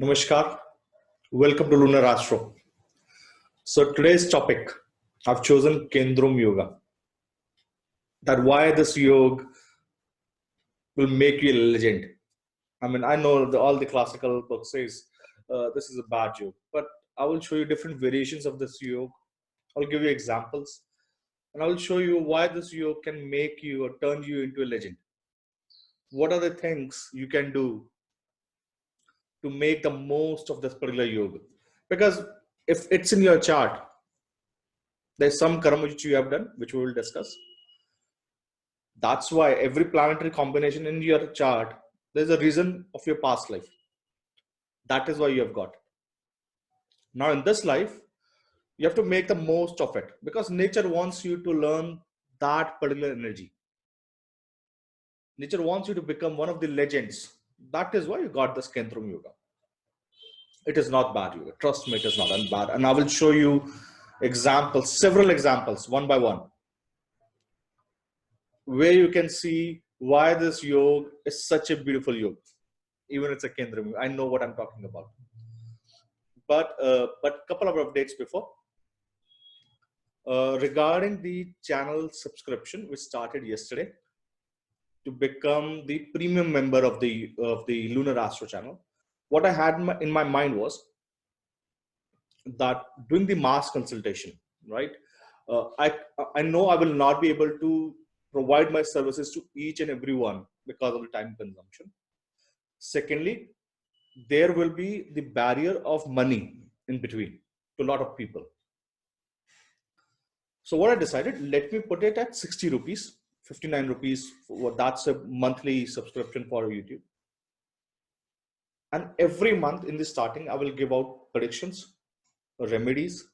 Namaskar. Welcome to Lunar Astro. So today's topic, I've chosen Kendrum Yoga. That why this yoga will make you a legend. I mean, I know all the classical books says this is a bad yoga, but I will show you different variations of this yoga. I'll give you examples, and I will show you why this yoga can make you or turn you into a legend. What are the things you can do to make the most of this particular yoga? Because if it's in your chart, there's some karma which you have done, which we will discuss. That's why every planetary combination in your chart, there's a reason of your past life. That is why you have got. Now in this life, you have to make the most of it because nature wants you to learn that particular energy. Nature wants you to become one of the legends. That is why you got this Kendrum Yoga. It is not bad yoga. Trust me, it is not bad. And I will show you examples, several examples, one by one, where you can see why this yoga is such a beautiful yoga. Even it's a Kendrum. I know what I'm talking about. But couple of updates before. Regarding the channel subscription, which started yesterday, to become the premium member of the Lunar Astro channel, what I had in my mind was that doing the mass consultation, right? I know I will not be able to provide my services to each and every one because of the time consumption. Secondly, there will be the barrier of money in between to a lot of people. So what I decided, let me put it at 60 rupees, 59 rupees. That's a monthly subscription for YouTube. And every month in the starting, I will give out predictions, remedies,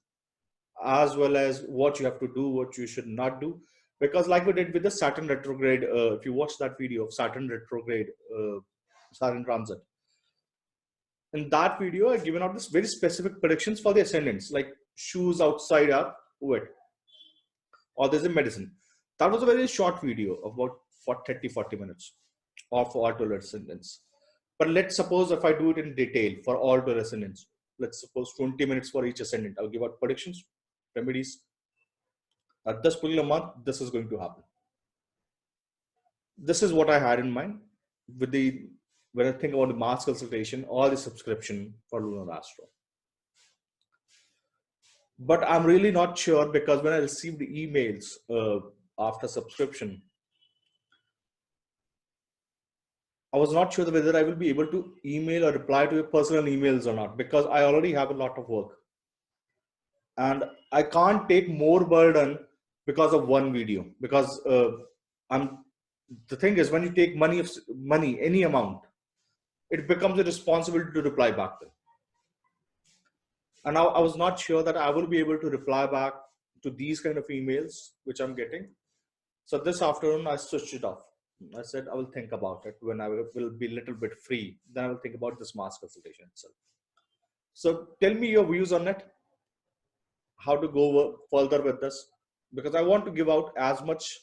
as well as what you have to do, what you should not do. Because like we did with the Saturn retrograde, if you watch that video of Saturn retrograde, Saturn transit, in that video, I've given out this very specific predictions for the ascendants, like shoes outside are wet, or there's a medicine. That was a very short video of about 40 minutes of all 12 ascendants. But let's suppose if I do it in detail for all 12 ascendants, let's suppose 20 minutes for each ascendant. I'll give out predictions, remedies. At this particular month, this is going to happen. This is what I had in mind with when I think about the mass consultation or the subscription for Lunar Astro. But I'm really not sure because when I received the emails after subscription, I was not sure whether I will be able to email or reply to your personal emails or not, because I already have a lot of work. And I can't take more burden because of one video, because the thing is, when you take money, any amount, it becomes a responsibility to reply back to. And I was not sure that I will be able to reply back to these kind of emails, which I'm getting. So this afternoon, I switched it off. I said, I will think about it when I will be a little bit free. Then I will think about this mass consultation itself. So tell me your views on it, how to go further with this, because I want to give out as much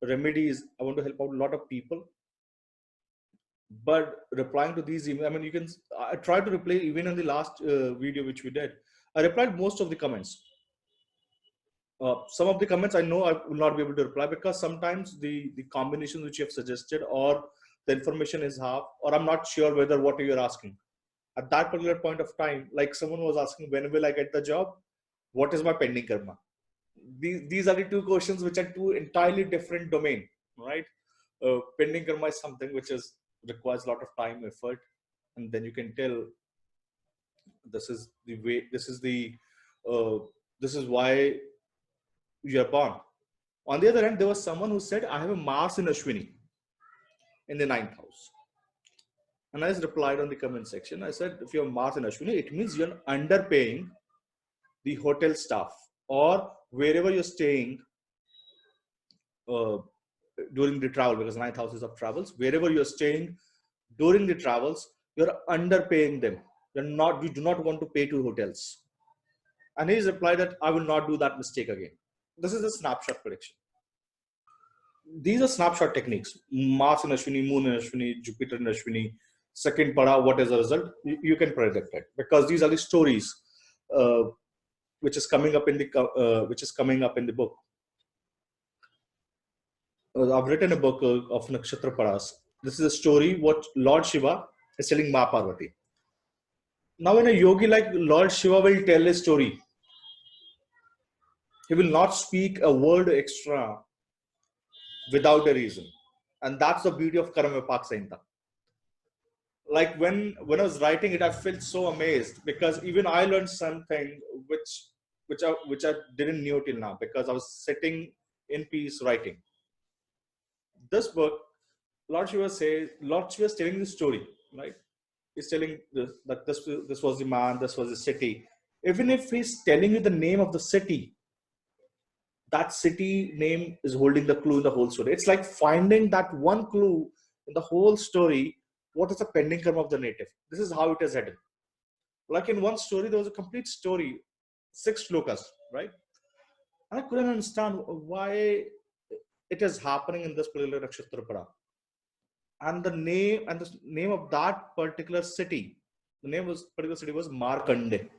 remedies. I want to help out a lot of people. But replying to these emails, I mean, I tried to reply even in the last video which we did. I replied most of the comments. Some of the comments I know I will not be able to reply because sometimes the combinations which you have suggested or the information is half, or I'm not sure whether what you're asking. At that particular point of time, like someone was asking, when will I get the job? What is my pending karma? These are the two questions which are two entirely different domain, right? Pending karma is something which requires a lot of time, effort, and then you can tell this is the way, this is why you are born. On the other hand, there was someone who said, I have a Mars in Ashwini in the 9th house. And I just replied on the comment section. I said, if you have Mars in Ashwini, it means you're underpaying the hotel staff or wherever you're staying during the travel, because 9th house is of travels. Wherever you're staying during the travels, you're underpaying them. You do not want to pay to hotels. And he's replied that I will not do that mistake again. This is a snapshot prediction. These are snapshot techniques. Mars in Ashwini, Moon in Ashwini, Jupiter in Ashwini, second pada, what is the result? You can predict it, because these are the stories which is coming up in the book. I've written a book of Nakshatra Padas. This is a story what Lord Shiva is telling Ma Parvati. Now, when a yogi like Lord Shiva will tell a story, he will not speak a word extra without a reason. And that's the beauty of Karma Vipak Sanhita. Like when I was writing it, I felt so amazed, because even I learned something which I didn't know till now, because I was sitting in peace writing. This book, Lord Shiva is telling the story, right? He's telling that this was the man, this was the city. Even if he's telling you the name of the city, that city name is holding the clue in the whole story. It's like finding that one clue in the whole story. What is the pending karma of the native? This is how it is hidden. Like in one story, there was a complete story, 6 shlokas, right? And I couldn't understand why it is happening in this particular Nakshatra Pada. And the name of that particular city, the name of this particular city was Markande.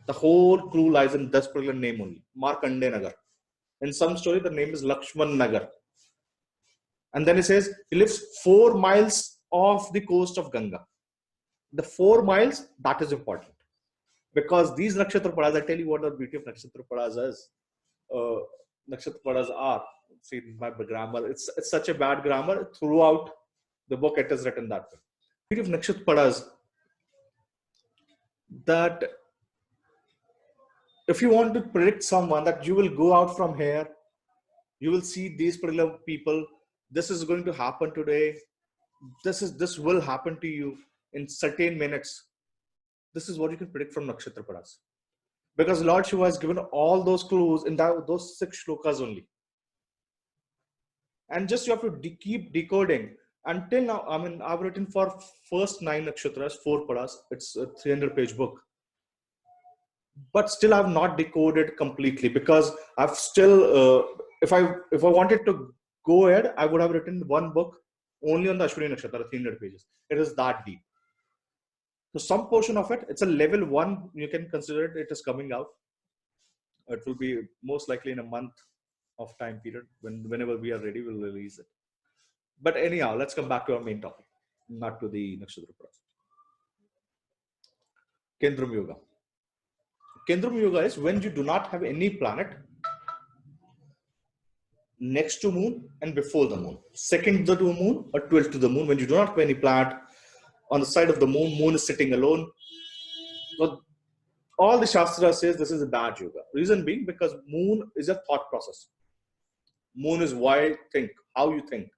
The whole clue lies in this particular name only, Markande Nagar. In some story, the name is Lakshman Nagar. And then it says he lives 4 miles off the coast of Ganga. The 4 miles, that is important. Because these Nakshatra Padas, I tell you what the beauty of Nakshatra Padas is. Nakshatra Padas are, see my grammar, it's such a bad grammar. Throughout the book, it is written that way. The beauty of Nakshatra Padas, that if you want to predict someone, that you will go out from here, you will see these particular people, this is going to happen today, this will happen to you in certain minutes. This is what you can predict from Nakshatra Padas. Because Lord Shiva has given all those clues in those 6 shlokas only. And just you have to keep decoding. Until now, I mean, I've written for first 9 nakshatras, 4 padas. It's a 300-page book. But still I've not decoded completely, because I've still, if I wanted to go ahead, I would have written one book only on the Ashwini Nakshatra, 300 pages. It is that deep. So some portion of it, it's a level 1, you can consider it is coming out. It will be most likely in a month of time period. Whenever we are ready, we'll release it. But anyhow, let's come back to our main topic, not to the Nakshatra process. Kendrum Yoga. Kendrum Yoga is when you do not have any planet next to moon and before the moon. Second to the moon or 12th to the moon, when you do not have any planet on the side of the moon, moon is sitting alone. So all the Shastra says this is a bad yoga. Reason being, because moon is a thought process. Moon is why you think, how you think.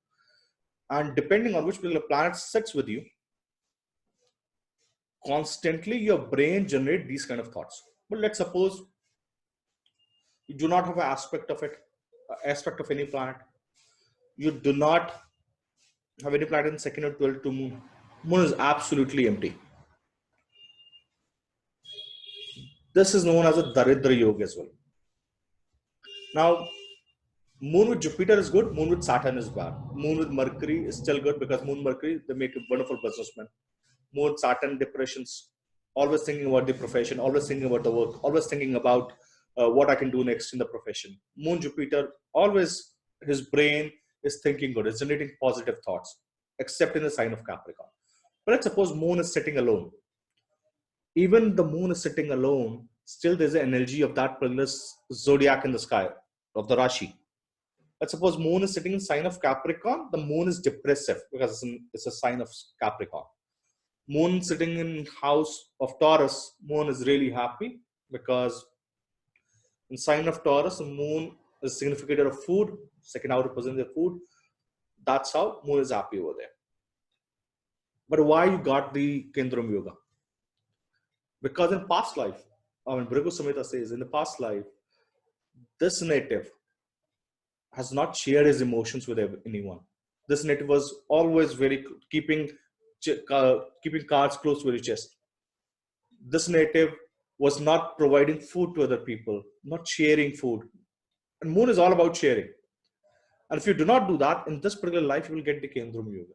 And depending on which particular planet sits with you, constantly your brain generates these kind of thoughts. But let's suppose you do not have an aspect of any planet. You do not have any planet in second or 12th to moon. Moon is absolutely empty. This is known as a Daridra Yoga as well. Now, moon with Jupiter is good, moon with Saturn is bad. Moon with Mercury is still good, because moon Mercury, they make a wonderful businessman. Moon with Saturn, depressions, always thinking about the profession, always thinking about the work, always thinking about what I can do next in the profession. Moon Jupiter, always his brain is thinking good, is generating positive thoughts, except in the sign of Capricorn. But let's suppose moon is sitting alone. Even the moon is sitting alone, still there's an energy of that particular zodiac in the sky, of the Rashi. Let's suppose moon is sitting in sign of Capricorn, the moon is depressive, because it's a sign of Capricorn. Moon sitting in house of Taurus, moon is really happy, because in sign of Taurus, the moon is significator of food, second house represents the food. That's how moon is happy over there. But why you got the Kendrum Yoga? Because in past life, I mean, Bhrigu Samhita says, in the past life, this native has not shared his emotions with anyone. This native was always very keeping cards close to his chest. This native was not providing food to other people, not sharing food. And moon is all about sharing. And if you do not do that, in this particular life, you will get the Kendrum Yoga.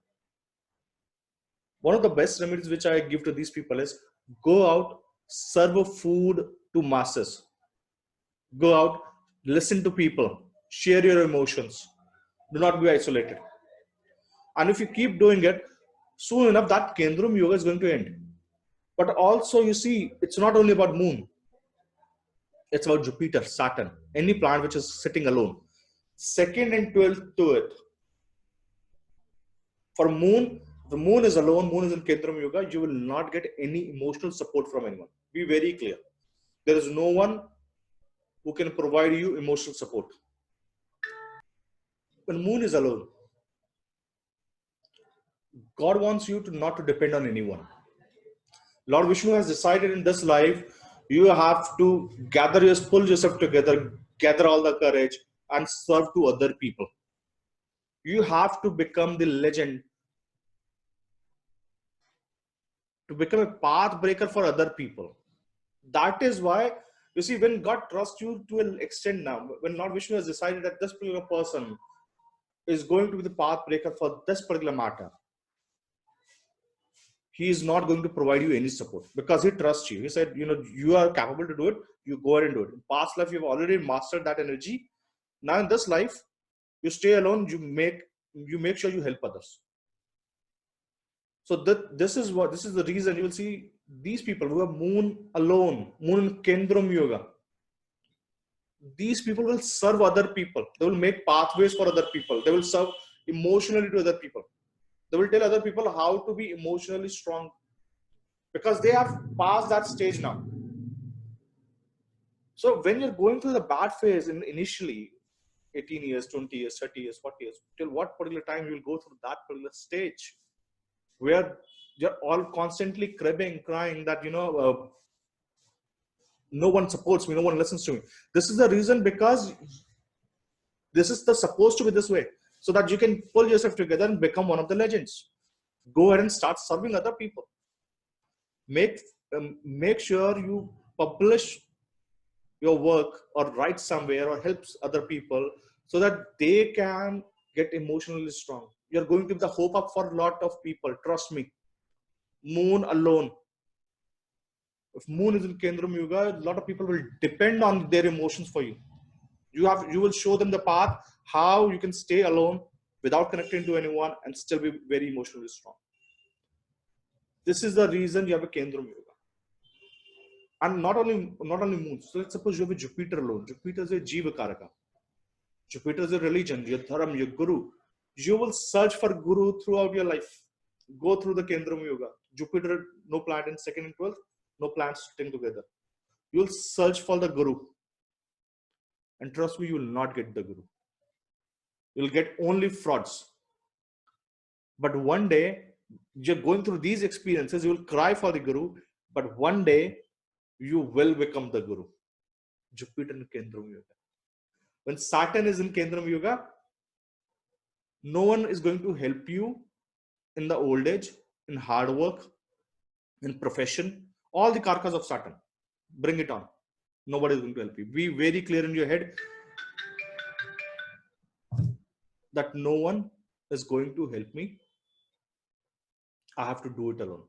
One of the best remedies which I give to these people is go out, serve food to masses. Go out, listen to people, share your emotions. Do not be isolated. And if you keep doing it, soon enough that Kendrum yoga is going to end. But also, you see, it's not only about moon. It's about Jupiter, Saturn, any planet which is sitting alone. Second and 12th to it. For moon, the moon is alone, moon is in Kendrum yoga, you will not get any emotional support from anyone. Be very clear. There is no one who can provide you emotional support. When moon is alone, God wants you to not to depend on anyone. Lord Vishnu has decided in this life, you have to pull yourself together, gather all the courage and serve to other people. You have to become the legend, to become a path breaker for other people. That is why, you see, when God trusts you to an extent now, when Lord Vishnu has decided that this particular person is going to be the path breaker for this particular matter, he is not going to provide you any support because he trusts you. He said, you are capable to do it. You go ahead and do it. In past life, you've already mastered that energy. Now in this life, you stay alone. You make sure you help others. So this is the reason you will see these people who are moon alone, moon in Kendrum yoga. These people will serve other people. They will make pathways for other people. They will serve emotionally to other people. They will tell other people how to be emotionally strong because they have passed that stage now. So when you're going through the bad phase initially, 18 years, 20 years, 30 years, 40 years, till what particular time you will go through that particular stage where you're all constantly crying that, no one supports me, no one listens to me. This is the reason because this is supposed to be this way so that you can pull yourself together and become one of the legends. Go ahead and start serving other people. Make sure you publish your work or write somewhere or helps other people so that they can get emotionally strong. You're going to give the hope up for a lot of people. Trust me. Moon alone. If moon is in Kendrum yoga, a lot of people will depend on their emotions for you. You will show them the path, how you can stay alone without connecting to anyone and still be very emotionally strong. This is the reason you have a Kendrum yoga. And not only moon. So let's suppose you have a Jupiter alone. Jupiter is a Jiva Karaka. Jupiter is a religion, your dharam, your guru. You will search for guru throughout your life. Go through the Kendrum yoga. Jupiter, no planet in 2nd and 12th, no planets sitting together. You will search for the guru. And trust me, you will not get the guru. You will get only frauds. But one day, you're going through these experiences, you will cry for the guru, but one day, you will become the guru. Jupiter in Kendrum yoga. When Saturn is in Kendrum yoga, no one is going to help you in the old age, in hard work, in profession, all the karkas of Saturn. Bring it on. Nobody is going to help you. Be very clear in your head that no one is going to help me. I have to do it alone.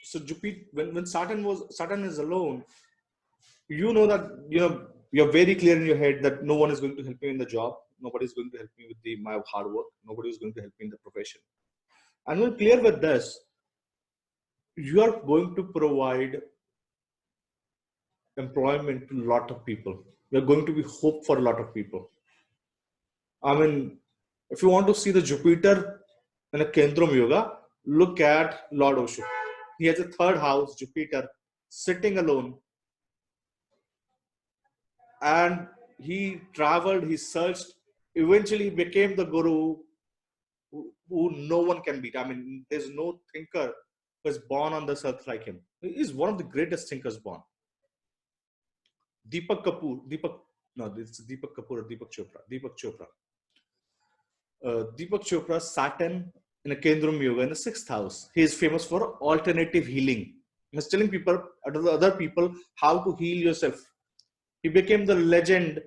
So Jupiter, when Saturn is alone, you know that you're very clear in your head that no one is going to help me in the job. Nobody is going to help me with my hard work. Nobody is going to help me in the profession. And when clear with this, you are going to provide employment to a lot of people. You're going to be hope for a lot of people. I mean, if you want to see the Jupiter in a Kendrum yoga, look at Lord Osho. He has a 3rd house, Jupiter, sitting alone. And he traveled, he searched, eventually he became the guru who no one can beat. I mean, there's no thinker who is born on this earth like him. He is one of the greatest thinkers born. Deepak Chopra. Deepak Chopra, Saturn in a Kendrum yoga in the 6th house. He is famous for alternative healing. He was telling other people how to heal yourself. He became the legend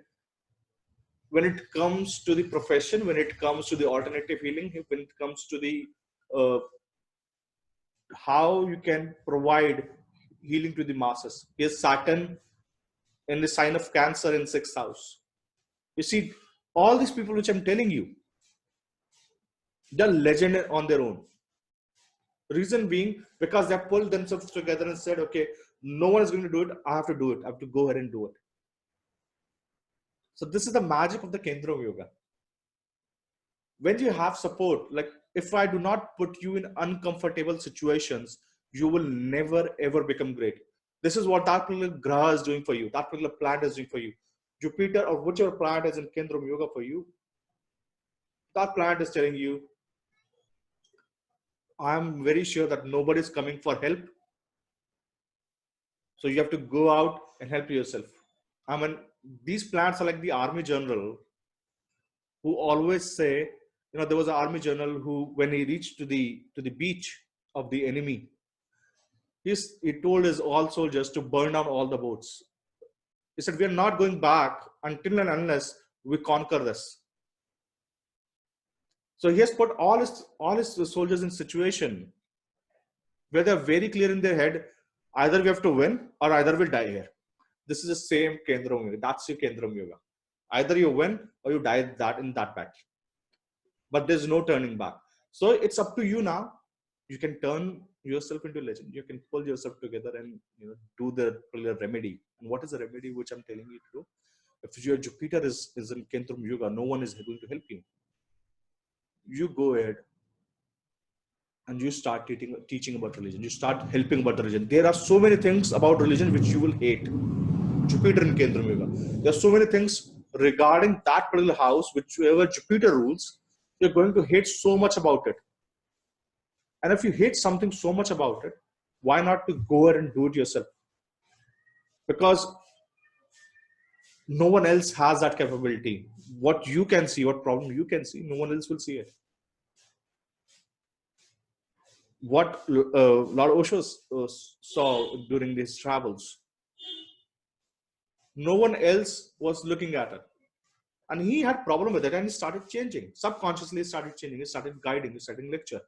when it comes to the profession, when it comes to the alternative healing, when it comes to the uh, how you can provide healing to the masses. Here's Saturn in the sign of Cancer in 6th house. You see, all these people which I'm telling you, they're legend on their own. Reason being, because they have pulled themselves together and said, okay, no one is going to do it. I have to do it. I have to go ahead and do it. So this is the magic of the Kendrum yoga. When you have support, like if I do not put you in uncomfortable situations, you will never ever become great. This is what that particular graha is doing for you. That particular planet is doing for you. Jupiter or whichever planet is in Kendrum yoga for you, that planet is telling you, I'm very sure that nobody is coming for help. So you have to go out and help yourself. I mean, these planets are like the army general who always say, there was an army general who, when he reached to the beach of the enemy, he told his all soldiers to burn down all the boats. He said, we are not going back until and unless we conquer this. So he has put all his soldiers in situation where they're very clear in their head, either we have to win or either we'll die here. This is the same Kendrum yoga. That's your Kendrum yoga. Either you win or you die in that battle. But there's no turning back. So it's up to you now. You can turn yourself into legend. You can pull yourself together and do the remedy. And what is the remedy which I'm telling you to do? If your Jupiter is in Kendrum yoga, no one is going to help you. You go ahead and you start teaching about religion. You start helping about the religion. There are so many things about religion which you will hate. Jupiter in Kendrum yoga. There are so many things regarding that particular house, whichever Jupiter rules, you're going to hate so much about it. And if you hate something so much about it, why not to go ahead and do it yourself? Because no one else has that capability. What you can see, what problem you can see, no one else will see it. What Lord Osho saw during these travels, no one else was looking at it. And he had problem with it and he started changing. Subconsciously he started changing, he started guiding, he started lecture.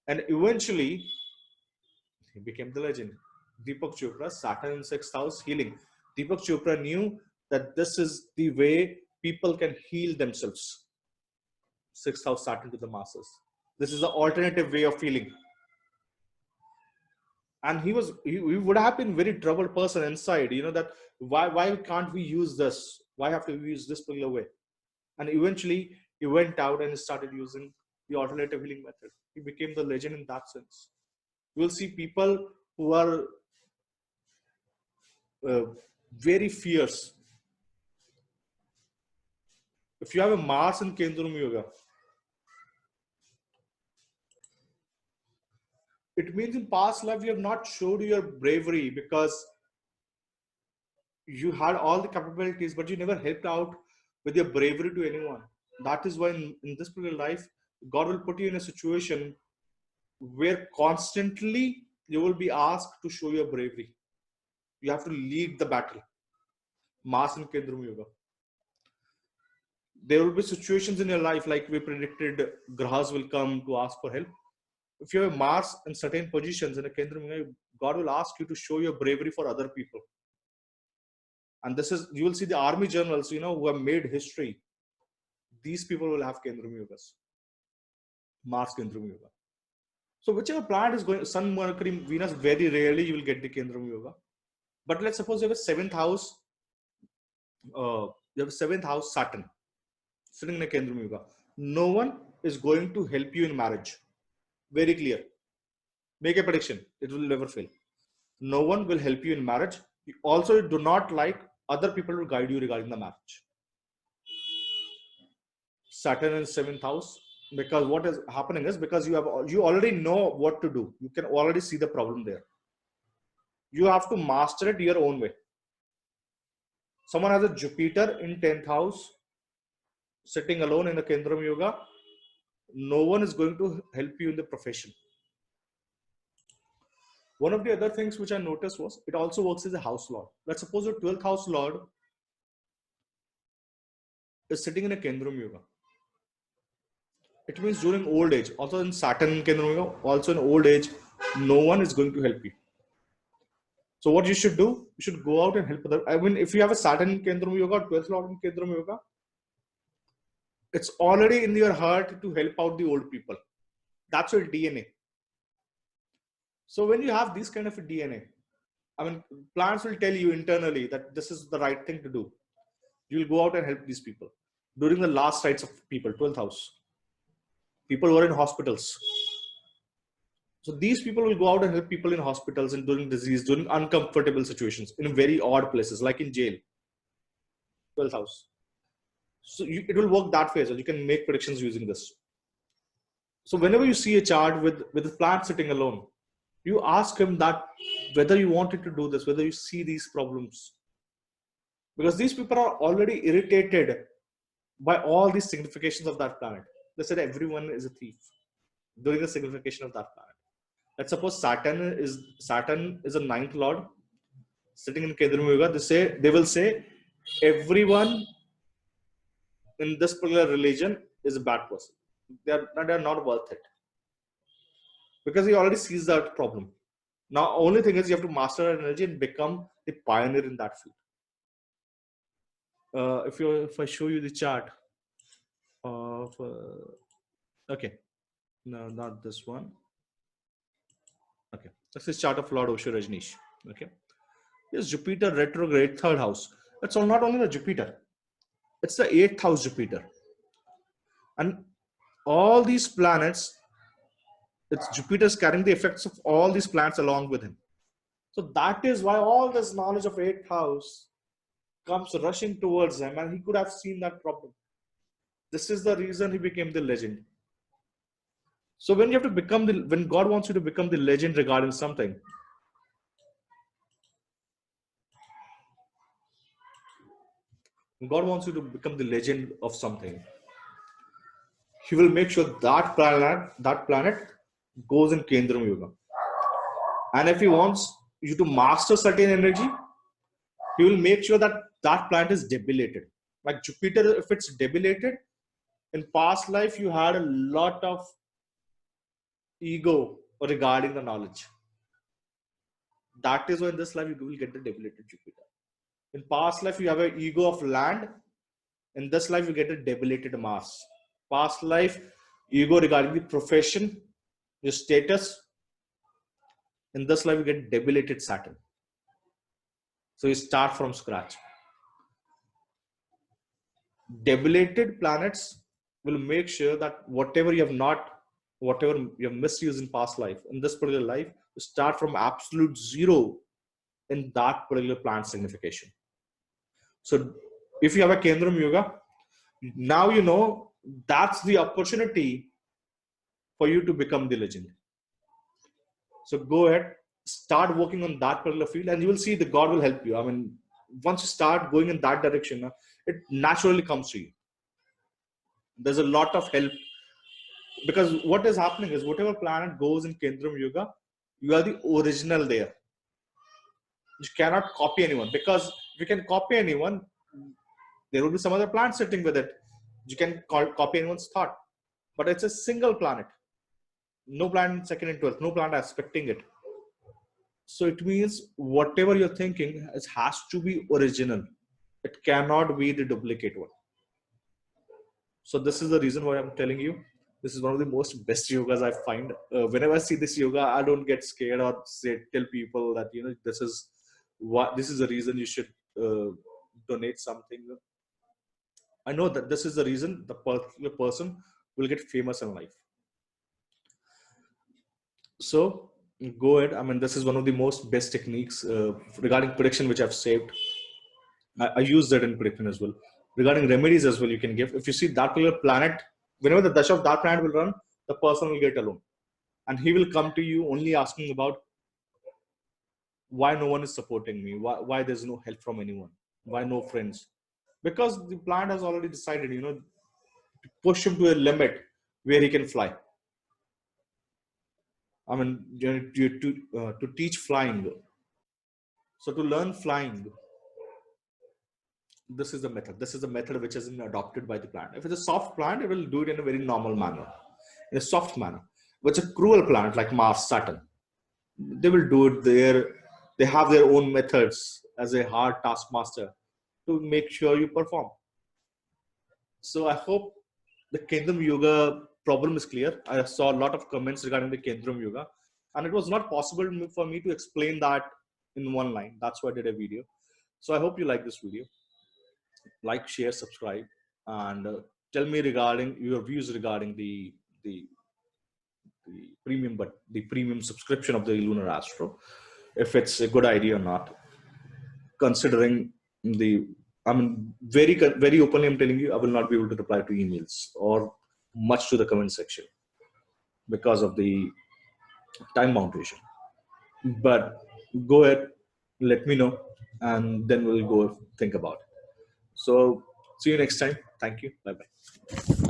And eventually he became the legend. Deepak Chopra, Saturn in 6th house, healing. Deepak Chopra knew that this is the way people can heal themselves. 6th house Saturn to the masses. This is the alternative way of healing. And he would have been very troubled person inside, that why can't we use this? Why have to use this particular way? And eventually he went out and started using the alternative healing method. He became the legend in that sense. You will see people who are very fierce. If you have a Mars in Kendrum yoga, it means in past life you have not showed your bravery because you had all the capabilities, but you never helped out with your bravery to anyone. That is why in this particular life, God will put you in a situation where constantly you will be asked to show your bravery. You have to lead the battle. Mars and Kendrum yoga. There will be situations in your life, like we predicted, grahas will come to ask for help. If you have Mars in certain positions in a Kendrum yoga, God will ask you to show your bravery for other people. And this is, you will see the army generals, who have made history. These people will have Kendrum yogas. Mars Kendrum yoga. So whichever planet is going, Sun, Mercury, Venus, very rarely you will get the Kendrum yoga. But let's suppose you have a 7th house, Saturn sitting in a Kendrum yoga. No one is going to help you in marriage. Very clear. Make a prediction. It will never fail. No one will help you in marriage. Also, you do not like other people to guide you regarding the marriage. Saturn in 7th house, because what is happening is, because you already know what to do. You can already see the problem there. You have to master it your own way. Someone has a Jupiter in 10th house, sitting alone in a Kendrum yoga. No one is going to help you in the profession. One of the other things which I noticed was, it also works as a house lord. Let's suppose your 12th house lord is sitting in a Kendrum Yoga. It means during old age, also in Saturn Kendrum Yoga, also in old age, no one is going to help you. So what you should do, you should go out and help other. I mean, if you have a Saturn Kendrum Yoga, 12th Lord in Kendrum Yoga, it's already in your heart to help out the old people. That's your DNA. So when you have this kind of a DNA, I mean, plants will tell you internally that this is the right thing to do. You will go out and help these people. During the last rites of people, 12th house, people were in hospitals. So these people will go out and help people in hospitals and during disease, during uncomfortable situations, in very odd places, like in jail, 12th house. So it will work that way. So you can make predictions using this. So whenever you see a chart with a plant sitting alone, you ask him that whether you wanted to do this, whether you see these problems. Because these people are already irritated by all these significations of that planet. They said everyone is a thief during the signification of that planet. Let's suppose Saturn is a ninth lord sitting in Kemadruma Yoga. They will say everyone in this particular religion is a bad person. They are not worth it. Because he already sees that problem. Now, only thing is you have to master that energy and become the pioneer in that field. If I show you the chart of okay, no, not this one. Okay, this is chart of Lord Osho Rajneesh. Okay, here's Jupiter retrograde, third house. It's not only the Jupiter, it's the eighth house Jupiter, and all these planets. It's Jupiter's carrying the effects of all these planets along with him. So that is why all this knowledge of eighth house comes rushing towards him, and he could have seen that problem. This is the reason he became the legend. So when you have to become when God wants you to become the legend regarding something, God wants you to become the legend of something, He will make sure that planet goes in Kendrum Yoga. And if He wants you to master certain energy, He will make sure that that planet is debilitated. Like Jupiter, if it's debilitated, in past life you had a lot of ego regarding the knowledge. That is why in this life you will get the debilitated Jupiter. In past life you have an ego of land. In this life you get a debilitated Mars. Past life ego regarding the profession, your status. In this life you get debilitated Saturn. So you start from scratch. Debilitated planets will make sure that whatever you have misused in past life, in this particular life, you start from absolute zero in that particular plant signification. So if you have a Kendrum Yoga, now you know that's the opportunity for you to become the legend. So go ahead, start working on that particular field, and you will see that God will help you. I mean, once you start going in that direction, it naturally comes to you. There's a lot of help, because what is happening is whatever planet goes in Kendrum Yoga, you are the original there. You cannot copy anyone, because if you can copy anyone, there will be some other planet sitting with it. You can copy anyone's thought, but it's a single planet. No planet second and 12th, no planet aspecting it. So it means whatever you're thinking has to be original. It cannot be the duplicate one. So this is the reason why I'm telling you, this is one of the most best yogas I find. Whenever I see this yoga, I don't get scared or tell people that, this is the reason you should donate something. I know that this is the reason the particular person will get famous in life. So go ahead. I mean, this is one of the most best techniques regarding prediction, which I've saved. I use that in prediction as well. Regarding remedies as well, you can give. If you see that particular planet, whenever the dasha of that planet will run, the person will get alone. And he will come to you only asking about why no one is supporting me, why there's no help from anyone, why no friends. Because the planet has already decided, to push him to a limit where he can fly. I mean, to teach flying. So to learn flying, this is the method. This is the method which has been adopted by the planet. If it's a soft planet, it will do it in a very normal manner, in a soft manner. But it's a cruel planet like Mars, Saturn. They will do it there. They have their own methods as a hard taskmaster to make sure you perform. So I hope the Kendrum Yoga problem is clear. I saw a lot of comments regarding the Kendrum Yoga, and it was not possible for me to explain that in one line. That's why I did a video. So I hope you like this video. Like, share, subscribe, and tell me regarding your views regarding the the premium subscription of the Lunar Astro, if it's a good idea or not. Considering I mean, very openly, I'm telling you, I will not be able to reply to emails or much to the comment section because of the time boundation. But go ahead, let me know, and then we'll go think about it. So see you next time. Thank you. Bye bye.